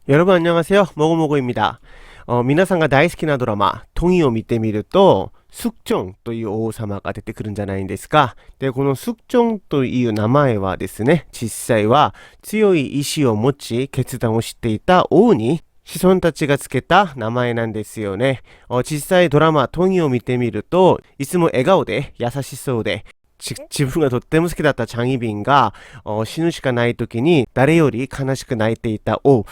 여러분 안녕하세요. 모고모고입니다.皆さんが大好きなドラマ、トギを見てみると、スクチョンという王様が出てくるんじゃないんですか。で、このスクチョンという名前はですね、実際は強い意志を持ち決断をしていた王に子孫たちがつけた名前なんですよね。実際ドラマ、トギを見てみると、いつも笑顔で優しそうで、自分がとっても好きだったチャンイビンが死ぬしかない時に誰より悲しく泣いていた王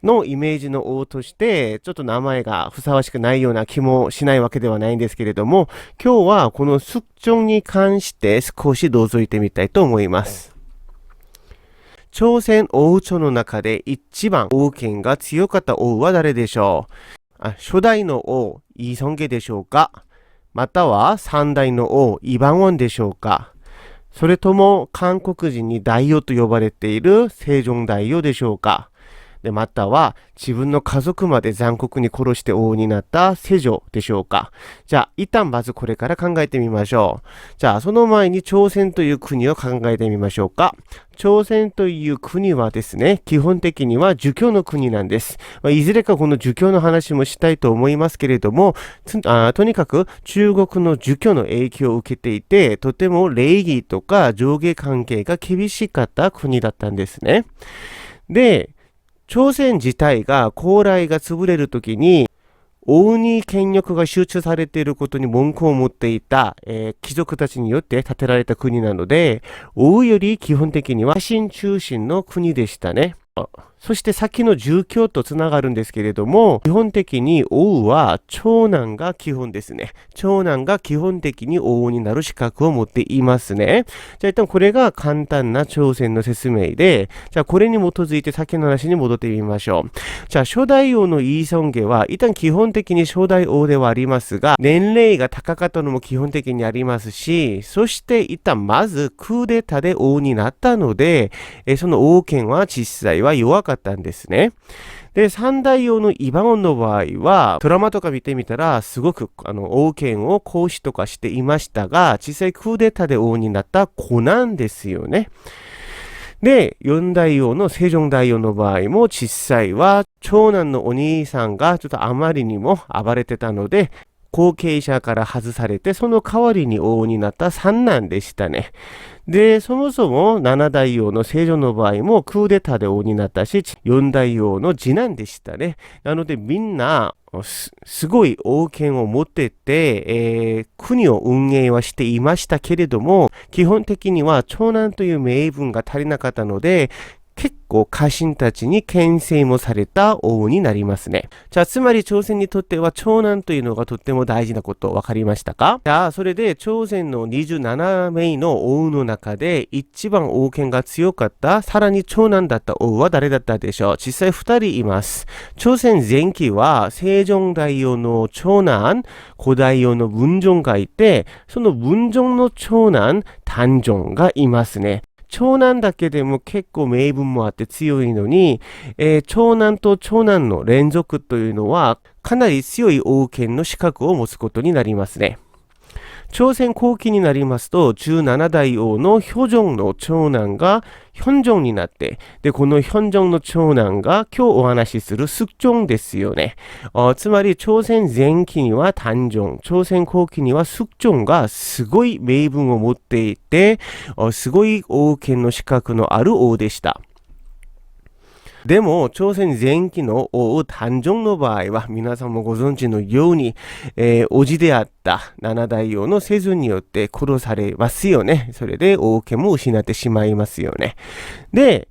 のイメージの王として、ちょっと名前がふさわしくないような気もしないわけではないんですけれども、今日はこのスクチョンに関して少し覗いてみたいと思います。朝鮮王朝の中で一番王権が強かった王は誰でしょう？初代の王、イ・ソンゲでしょうか？または三代の王、イ・バンウォンでしょうか？それとも韓国人に大王と呼ばれているセジョン大王でしょうか？で、または自分の家族まで残酷に殺して王になったセジョでしょうか。じゃあ、一旦まずこれから考えてみましょう。じゃあ、その前に朝鮮という国を考えてみましょうか。朝鮮という国はですね、基本的には儒教の国なんです。いずれかこの儒教の話もしたいと思いますけれども、とにかく中国の儒教の影響を受けていて、とても礼儀とか上下関係が厳しかった国だったんですね。で、朝鮮自体が高麗が潰れるときに王に権力が集中されていることに文句を持っていた、貴族たちによって建てられた国なので、王より基本的には家臣中心の国でしたね。そして先の儒教とつながるんですけれども、基本的に王は長男が基本ですね。長男が基本的に王になる資格を持っていますね。じゃあ一旦これが簡単な朝鮮の説明で、じゃあこれに基づいて先の話に戻ってみましょう。じゃあ初代王のイ・ソンゲは一旦基本的に初代王ではありますが、年齢が高かったのも基本的にありますし、そして一旦まずクーデターで王になったので、その王権は実際は弱かったんですね。で、三代王のイ・バンウォンの場合は、ドラマとか見てみたら、すごく王権を行使とかしていましたが、実際クーデターで王になった子なんですよね。で、四代王のセジョン大王の場合も、実際は長男のお兄さんがちょっとあまりにも暴れてたので、後継者から外されて、その代わりに王になった三男でしたね。で、そもそも七代王のセジョンの場合もクーデターで王になったし、四代王の次男でしたね。なのでみんな、すごい王権を持ってて、国を運営はしていましたけれども、基本的には長男という名分が足りなかったので、結構家臣たちに牽制もされた王になりますね。じゃあつまり朝鮮にとっては長男というのがとっても大事なこと分かりましたか？じゃあそれで朝鮮の27名の王の中で一番王権が強かったさらに長男だった王は誰だったでしょう？実際2人います。朝鮮前期はセジョン大王の長男古代王の文正がいて、その文正の長男단종がいますね。長男だけでも結構名分もあって強いのに、長男と長男の連続というのはかなり強い王権の資格を持つことになりますね。朝鮮後期になりますと、17代王のヒョジョンの長男がヒョンジョンになって、で、このヒョンジョンの長男が今日お話しするスクチョンですよね。つまり、朝鮮前期には단종、朝鮮後期にはスクチョンがすごい名分を持っていて、すごい王権の資格のある王でした。でも、朝鮮前期の王단종の場合は、皆さんもご存知のように、叔父であった七代王の世順によって殺されますよね。それで王権も失ってしまいますよね。で、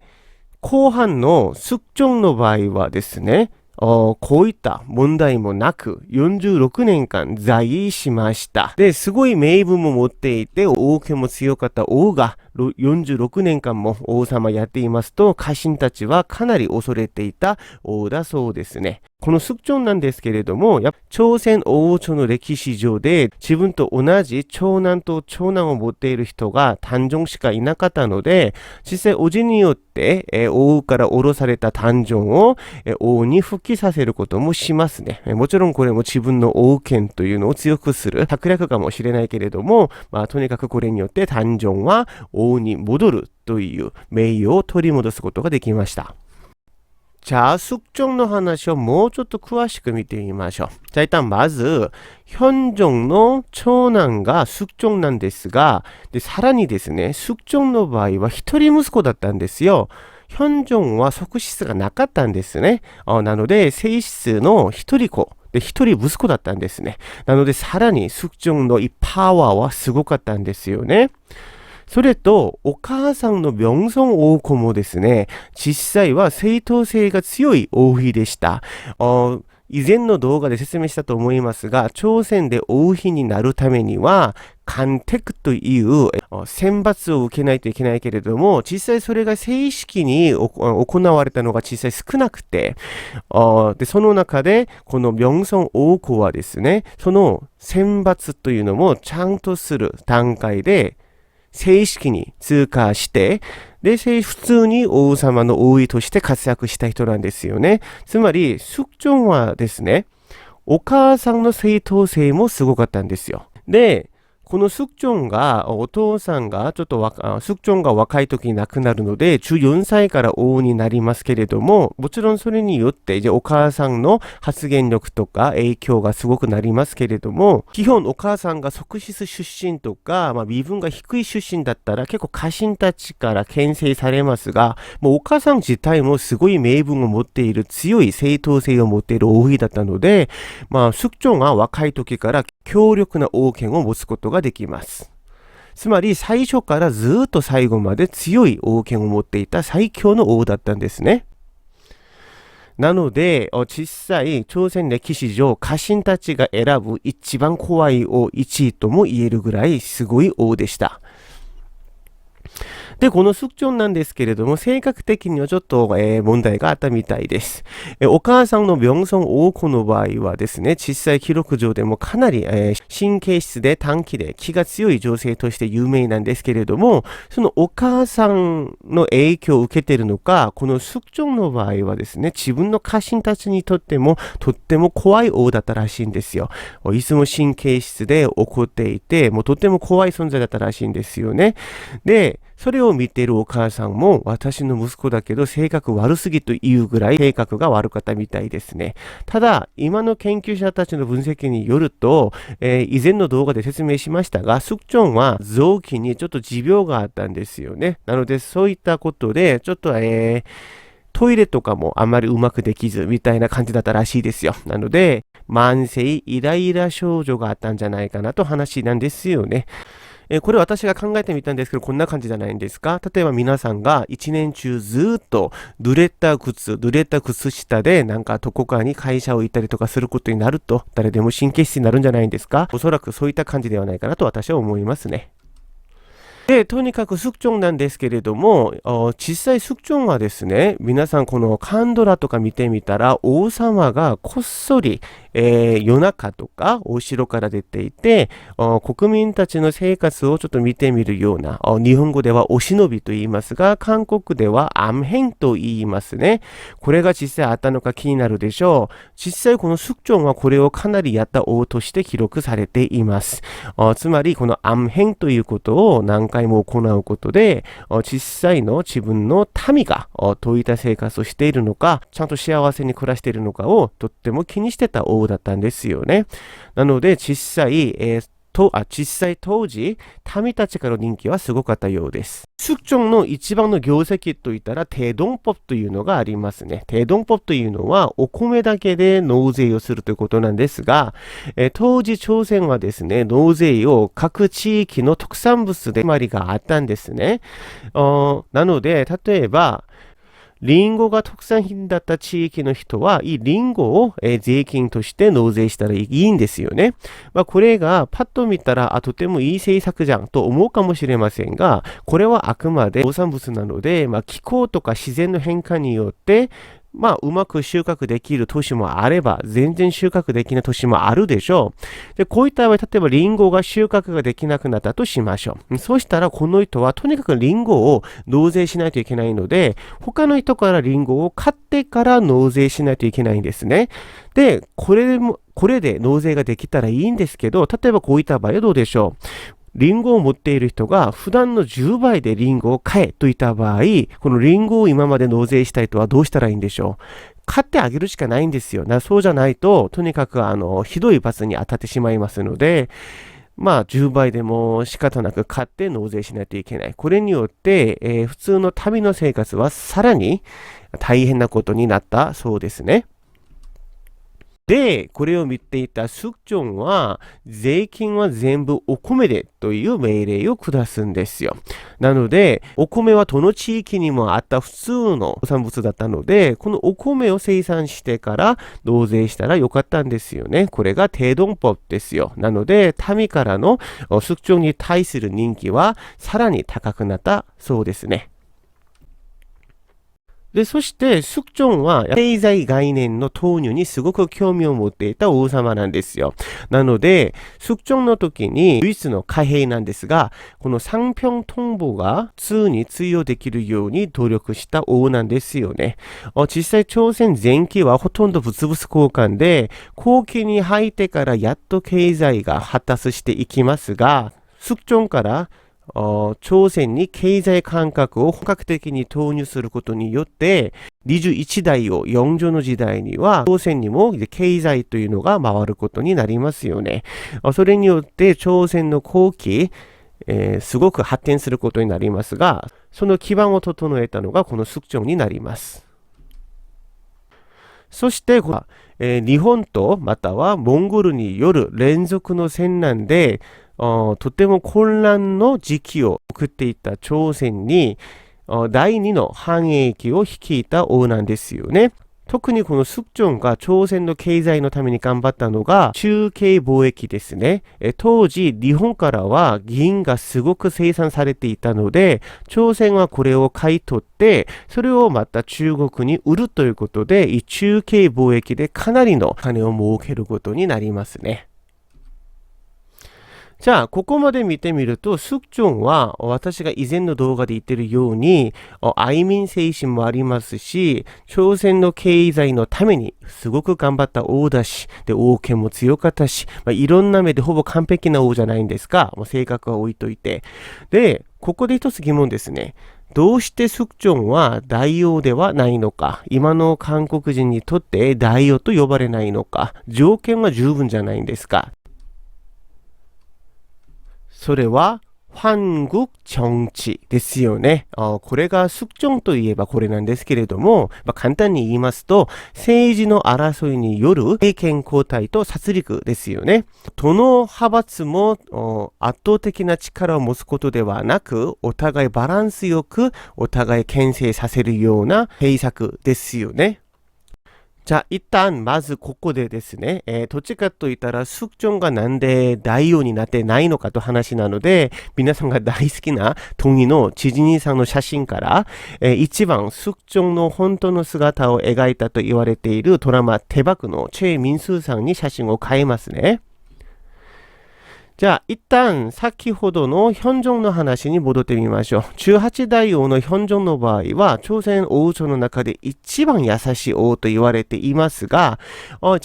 後半のスクチョンの場合はですね、こういった問題もなく46年間在位しました。で、すごい名分も持っていて王権も強かった王が46年間も王様やっていますと、家臣たちはかなり恐れていた王だそうですね。このスクチョンなんですけれども、朝鮮王朝の歴史上で自分と同じ長男と長男を持っている人が단종しかいなかったので、実際叔父によって、王から降ろされた단종を、王に復帰させることもしますね。もちろんこれも自分の王権というのを強くする策略かもしれないけれども、とにかくこれによって단종は王に戻るという名誉を取り戻すことができました。じゃあ、宿直の話をもうちょっと詳しく見てみましょう。じゃあ、일단まず、현종の長男が宿直なんですが、で、さらにですね、宿直の場合は一人息子だったんですよ。현종は側室がなかったんですね。なので、正室の一人子。で、一人息子だったんですね。なので、さらに宿直のパワーはすごかったんですよね。それと、お母さんの明尊王子もですね、実際は正統性が強い王妃でした。以前の動画で説明したと思いますが、朝鮮で王妃になるためには、官テクという選抜を受けないといけないけれども、実際それが正式に行われたのが実際少なくて、でその中で、この明尊王子はですね、その選抜というのもちゃんとする段階で、正式に通過して、で、普通に王様の王位として活躍した人なんですよね。つまり、숙종はですね、お母さんの正当性もすごかったんですよ。で、この숙종が、お父さんが숙종が若い時に亡くなるので、14歳から王になりますけれども、もちろんそれによって、お母さんの発言力とか影響がすごくなりますけれども、基本お母さんが側室出身とか、身分が低い出身だったら結構家臣たちから牽制されますが、もうお母さん自体もすごい名分を持っている強い正当性を持っている王妃だったので、숙종が若い時から強力な王権を持つことができます。つまり最初からずっと最後まで強い王権を持っていた最強の王だったんですね。なので、実際、朝鮮歴史上、家臣たちが選ぶ一番怖い王1位とも言えるぐらいすごい王でした。で、この숙종なんですけれども、性格的にはちょっと、問題があったみたいです。お母さんの明尊王子の場合はですね、実際記録上でもかなり、神経質で短気で気が強い女性として有名なんですけれども、そのお母さんの影響を受けているのか、この숙종の場合はですね、自分の家臣たちにとってもとっても怖い王だったらしいんですよ。いつも神経質で怒っていて、もうとっても怖い存在だったらしいんですよね。で、それを見ているお母さんも、私の息子だけど性格悪すぎというぐらい性格が悪かったみたいですね。ただ、今の研究者たちの分析によると、以前の動画で説明しましたが、숙종は臓器にちょっと持病があったんですよね。なので、そういったことで、ちょっと、トイレとかもあまりうまくできずみたいな感じだったらしいですよ。なので、慢性イライラ症状があったんじゃないかなと話なんですよね。これ私が考えてみたんですけど、こんな感じじゃないんですか？例えば皆さんが一年中ずっと濡れた靴下でなんかどこかに会社を行ったりとかすることになると、誰でも神経質になるんじゃないんですか？おそらくそういった感じではないかなと私は思いますね。で、とにかく숙종なんですけれども、実際숙종はですね、皆さんこのカンドラとか見てみたら、王様がこっそり、夜中とかお城から出ていて、国民たちの生活をちょっと見てみるような、日本語ではお忍びと言いますが、韓国では암행と言いますね。これが実際あったのか気になるでしょう。実際この숙종はこれをかなりやった王として記録されています。つまりこの암행ということを何回も行うことで、実際の自分の民がどういった生活をしているのか、ちゃんと幸せに暮らしているのかをとっても気にしてた王だったんですよね。なので実際、当時、民たちからの人気はすごかったようです。숙종の一番の業績といったら、대동법というのがありますね。대동법というのは、お米だけで納税をするということなんですが、当時朝鮮はですね、納税を各地域の特産物で決まりがあったんですね。なので、例えば、リンゴが特産品だった地域の人は、リンゴを税金として納税したらいいんですよね。これがパッと見たら、とてもいい政策じゃんと思うかもしれませんが、これはあくまで農産物なので、気候とか自然の変化によって、うまく収穫できる年もあれば、全然収穫できない年もあるでしょう。で、こういった場合、例えばリンゴが収穫ができなくなったとしましょう。そうしたら、この人はとにかくリンゴを納税しないといけないので、他の人からリンゴを買ってから納税しないといけないんですね。で、これで納税ができたらいいんですけど、例えばこういった場合はどうでしょう。リンゴを持っている人が普段の10倍でリンゴを買えと言った場合、このリンゴを今まで納税した人はどうしたらいいんでしょう。買ってあげるしかないんですよ。そうじゃないと、とにかくひどい罰に当たってしまいますので、10倍でも仕方なく買って納税しないといけない。これによって、普通の旅の生活はさらに大変なことになったそうですね。で、これを見ていたスクチョンは、税金は全部お米でという命令を下すんですよ。なので、お米はどの地域にもあった普通の産物だったので、このお米を生産してから納税したらよかったんですよね。これが대동법ですよ。なので、民からのスクチョンに対する人気はさらに高くなったそうですね。で、そして、スクチョンは経済概念の投入にすごく興味を持っていた王様なんですよ。なので、スクチョンの時に唯一の貨幣なんですが、この상평통보が普通に通用できるように努力した王なんですよね。実際、朝鮮前期はほとんど物々交換で、後期に入ってからやっと経済が発達していきますが、スクチョンから朝鮮に経済感覚を本格的に投入することによって、21代を영조の時代には、朝鮮にも経済というのが回ることになりますよね。それによって朝鮮の後期、すごく発展することになりますが、その基盤を整えたのがこのスクチョンになります。そして、日本とまたはモンゴルによる連続の戦乱で、とても混乱の時期を送っていた朝鮮に、第二の繁栄期を率いた王なんですよね。特にこのスクチョンが朝鮮の経済のために頑張ったのが中継貿易ですね。当時日本からは銀がすごく生産されていたので、朝鮮はこれを買い取って、それをまた中国に売るということで、中継貿易でかなりの金を儲けることになりますね。じゃあ、ここまで見てみると、スクチョンは、私が以前の動画で言ってるように、愛民精神もありますし、朝鮮の経済のために、すごく頑張った王だし、で、王権も強かったし、いろんな目でほぼ完璧な王じゃないんですが、性格は置いといて。で、ここで一つ疑問ですね。どうしてスクチョンは大王ではないのか、今の韓国人にとって大王と呼ばれないのか、条件は十分じゃないんですか。それは、한국 정치ですよね。これがスクチョンといえばこれなんですけれども、簡単に言いますと、政治の争いによる政権交代と殺戮ですよね。どの派閥も圧倒的な力を持つことではなく、お互いバランスよく、お互い牽制させるような政策ですよね。じゃあ、一旦、まずここでですね、どっちかと言ったら、スクチョンがなんで大王になってないのかと話なので、皆さんが大好きなトギのチジニさんの写真から、一番スクチョンの本当の姿を描いたと言われているドラマ、テバクのチェ・ミンスーさんに写真を変えますね。じゃあ、一旦、先ほどのヒョンジョンの話に戻ってみましょう。18代王のヒョンジョンの場合は、朝鮮王朝の中で一番優しい王と言われていますが、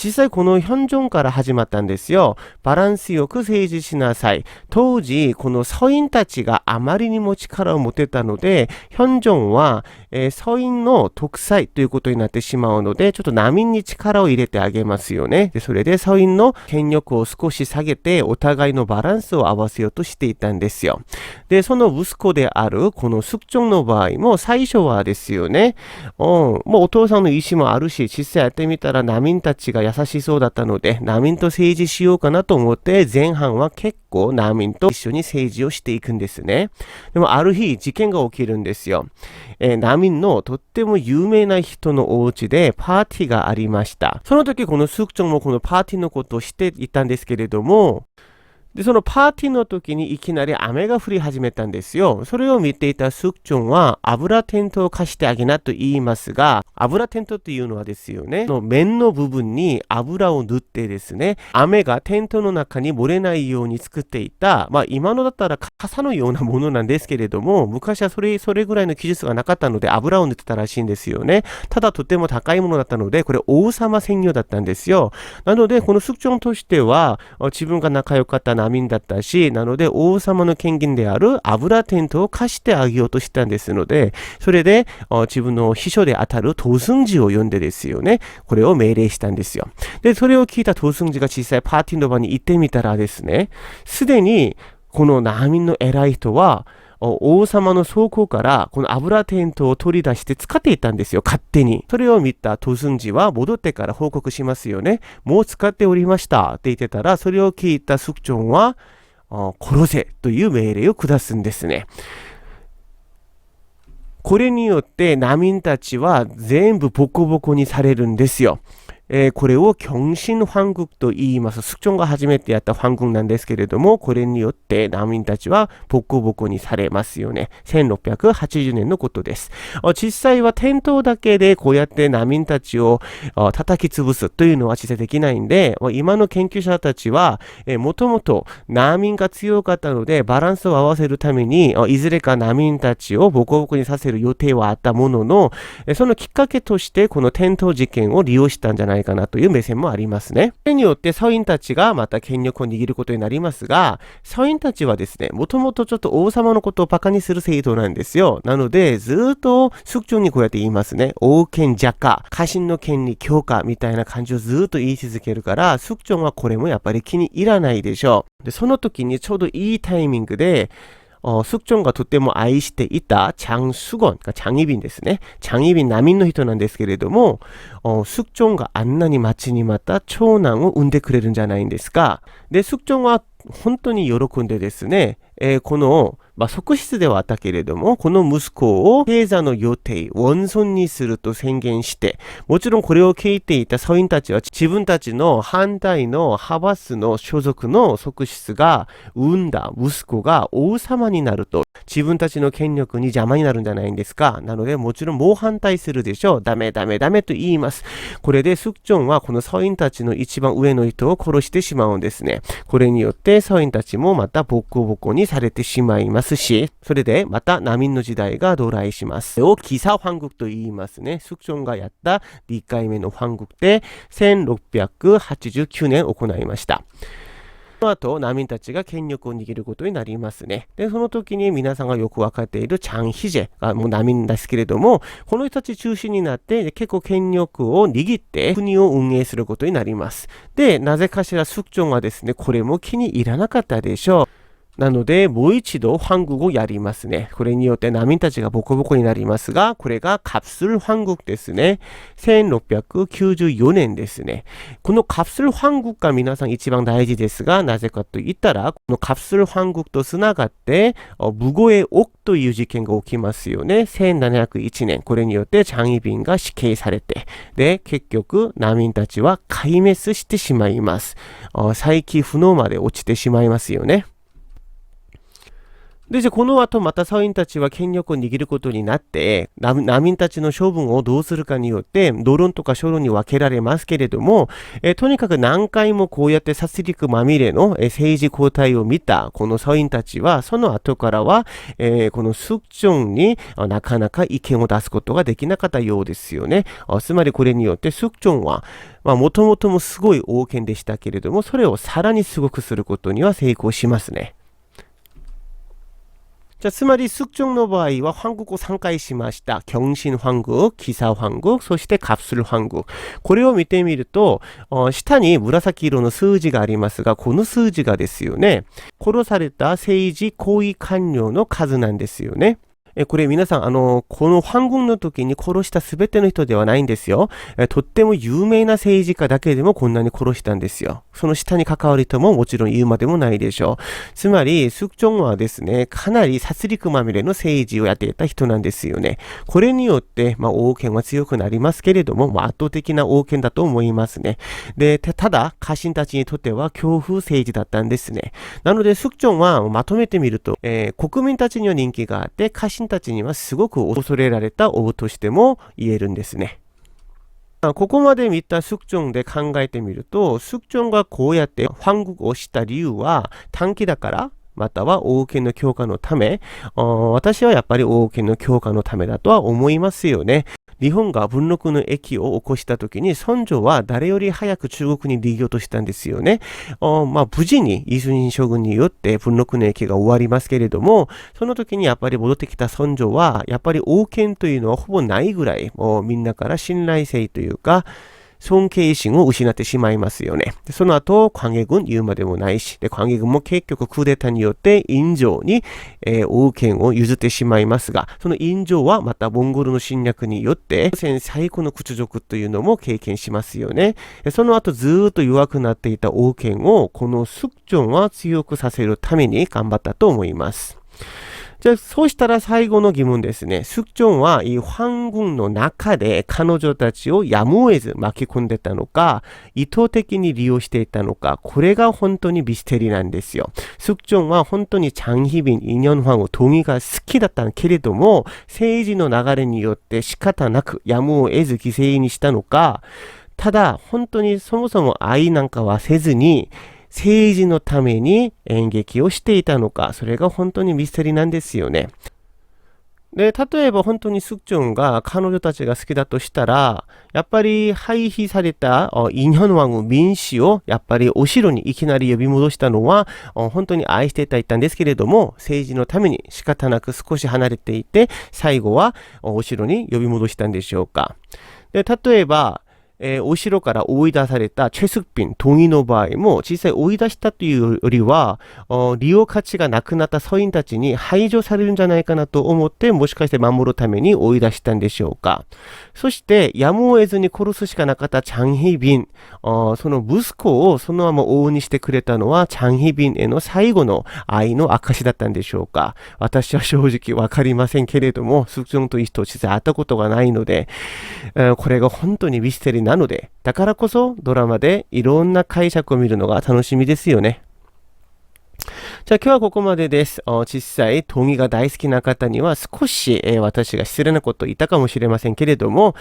実際このヒョンジョンから始まったんですよ。バランスよく政治しなさい。当時、このソインたちがあまりにも力を持てたので、ヒョンジョンは、ソインの独裁ということになってしまうので、ちょっと難民に力を入れてあげますよね。で、それでソインの権力を少し下げて、お互いのバランスを合わせようとしていたんですよ。で、その息子である、このスクチョンの場合も、最初はですよね、もうお父さんの意思もあるし、実際やってみたら難民たちが優しそうだったので、難民と政治しようかなと思って、前半は結構難民と一緒に政治をしていくんですね。でもある日、事件が起きるんですよ。難民のとっても有名な人のお家でパーティーがありました。その時このスクチョンもこのパーティーのことをしていたんですけれども、で、そのパーティーの時にいきなり雨が降り始めたんですよ。それを見ていたスクチョンは油テントを貸してあげなと言いますが、油テントっていうのはですよね、面の部分に油を塗ってですね、雨がテントの中に漏れないように作っていた、今のだったら傘のようなものなんですけれども、昔はそれぐらいの技術がなかったので油を塗ってたらしいんですよね。ただとても高いものだったので、これ王様専用だったんですよ。なので、このスクチョンとしては、自分が仲良かった難民だったし、なので王様の権限である油テントを貸してあげようとしたんですので、それで自分の秘書であたるトスンジを呼んでですよね、これを命令したんですよ。で、それを聞いたトスンジが実際パーティーの場に行ってみたらですね、すでにこの難民の偉い人は、王様の倉庫からこの油テントを取り出して使っていたんですよ、勝手に。それを見たトスンジは戻ってから報告しますよね。もう使っておりましたって言ってたら、それを聞いたスクチョンは、殺せという命令を下すんですね。これによって難民たちは全部ボコボコにされるんですよ。これを경신 황국と言います。スクチョンが初めてやった황국なんですけれども、これによって難民たちはボコボコにされますよね。1680年のことです。実際はテントだけでこうやって難民たちを叩き潰すというのは実際できないんで、今の研究者たちは、もともと難民が強かったのでバランスを合わせるために、いずれか難民たちをボコボコにさせる予定はあったものの、そのきっかけとしてこのテント事件を利用したんじゃないかなという目線もありますね。それによってサインたちがまた権力を握ることになりますが、サインたちはですね、もともとちょっと王様のことをバカにする制度なんですよ。なので、ずっとスクチョンにこうやって言いますね。王権弱化、家臣の権利強化みたいな感じをずっと言い続けるから、スクチョンはこれもやっぱり気に入らないでしょう。で、その時にちょうどいいタイミングで、スクチョンがとっても愛していたチャン・スゴン、チャン・イビンですね。チャン・イビン難民の人なんですけれども、スクチョンがあんなに待ちに待った長男を産んでくれるんじゃないんですか。で、スクチョンは本当に喜んでですね、この、側室ではあったけれども、この息子を帝座の予定、원손にすると宣言して、もちろんこれを聞いていた서인たちは自分たちの反対の派閥の所属の側室が産んだ息子が王様になると、自分たちの権力に邪魔になるんじゃないんですか。なので、もちろん猛反対するでしょう。ダメダメダメと言います。これでスクチョンはこの서인たちの一番上の人を殺してしまうんですね。これによって서인たちもまたボコボコにされてしまいますし、それでまた難民の時代が到来します。を기사황국と言いますね。スクチョンがやった2回目の황국で1689年行いました。その後、難民たちが権力を握ることになりますね。で、その時に皆さんがよくわかっているチャン・ヒジェがもう難民ですけれども、この人たち中心になって結構権力を握って国を運営することになります。で、なぜかしらスクチョンはですね、これも気に入らなかったでしょう。なので、もう一度황국をやりますね。これによって難民たちがボコボコになりますが、これが갑술 황국ですね。1694年ですね。この갑술 황국が皆さん一番大事ですが、なぜかと言ったら、この갑술 황국とつながって、無語의 옥という事件が起きますよね。1701年。これによってチャン・イビンが死刑されて、で、結局、難民たちは壊滅してしまいます。再起不能まで落ちてしまいますよね。で、じゃあこの後またサインたちは権力を握ることになって、難民たちの処分をどうするかによって、ドロンとか処論に分けられますけれども、とにかく何回もこうやって殺戮まみれの、政治交代を見たこのサインたちは、その後からは、このスクチョンになかなか意見を出すことができなかったようですよね。つまりこれによってスクチョンは、もともともすごい王権でしたけれども、それをさらにすごくすることには成功しますね。じゃあ、つまり、スクチョンの場合は、황국を3回しました。경신 황국、기사 황국、そして갑술 황국。これを見てみると、下に紫色の数字がありますが、この数字がですよね、殺された政治行為官僚の数なんですよね。これ皆さん、この황국の時に殺した全ての人ではないんですよ。とっても有名な政治家だけでもこんなに殺したんですよ。その下に関わる人ももちろん言うまでもないでしょう。つまり、スクチョンはですね、かなり殺戮まみれの政治をやっていた人なんですよね。これによって、王権は強くなりますけれども、圧倒的な王権だと思いますね。で、ただ、家臣たちにとっては恐怖政治だったんですね。なので、スクチョンはまとめてみると、国民たちには人気があって、家臣たちにはすごく恐れられた王としても言えるんですね。ここまで見たスクチョンで考えてみると、スクチョンがこうやって황국をした理由は短期だから、または王権の強化のため、私はやっぱり王権の強化のためだとは思いますよね。日本が文禄の役を起こした時に、孫女は誰より早く中国に逃げようとしたんですよね。無事にイ・スニン将軍によって文禄の役が終わりますけれども、その時にやっぱり戻ってきた孫女は、やっぱり王権というのはほぼないぐらい、もうみんなから信頼性というか、尊敬心を失ってしまいますよね。でその後、광해군言うまでもないし、광해군も結局クーデターによって院長に、王権を譲ってしまいますが、その院長はまたモンゴルの侵略によって、戦最後の屈辱というのも経験しますよね。でその後ずーっと弱くなっていた王権を、このスクチョンは強くさせるために頑張ったと思います。じゃあ、そうしたら最後の疑問ですね。スクチョンは、皇軍の中で彼女たちをやむを得ず巻き込んでたのか、意図的に利用していたのか、これが本当にミステリーなんですよ。スクチョンは本当にチャンヒビン、イニョンハンを동이が好きだったけれども、政治の流れによって仕方なくやむを得ず犠牲にしたのか、ただ、本当にそもそも愛なんかはせずに、政治のために演劇をしていたのか、それが本当にミステリーなんですよね。で、例えば本当にスクチョンが彼女たちが好きだとしたら、やっぱり廃棄されたイニョンワン民氏をやっぱりお城にいきなり呼び戻したのは、本当に愛していたんですけれども、政治のために仕方なく少し離れていて、最後はお城に呼び戻したんでしょうか。で、例えば、お城から追い出されたチェスピン、동이の場合も実際追い出したというよりは、利用価値がなくなった僧院たちに排除されるんじゃないかなと思って、もしかして守るために追い出したんでしょうか。そして、やむを得ずに殺すしかなかったチャンヒビン、その息子をそのまま王にしてくれたのは、チャンヒビンへの最後の愛の証だったんでしょうか。私は正直わかりませんけれども、スクチョンという人を実際会ったことがないので、これが本当にミステリーなので、だからこそドラマでいろんな解釈を見るのが楽しみですよね。じゃあ今日はここまでです。実際、동이が大好きな方には少し、私が失礼なことを言ったかもしれませんけれども、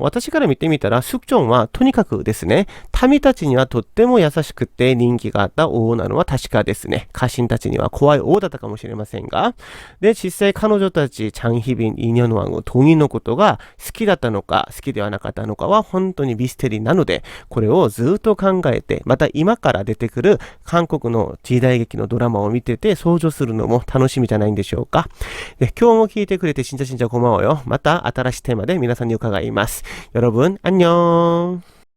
私から見てみたら、スクチョンはとにかくですね、民たちにはとっても優しくて人気があった王なのは確かですね。家臣たちには怖い王だったかもしれませんが、で、実際彼女たち、チャンヒビン、イニョンワンを동이のことが好きだったのか、好きではなかったのかは本当にミステリーなので、これをずっと考えて、また今から出てくる韓国の時代劇のドラマを見てて想像するのも楽しみじゃないんでしょうか。で、今日も聞いてくれて진짜 고마워요。また新しいテーマで皆さんに伺います。여러분、안녕。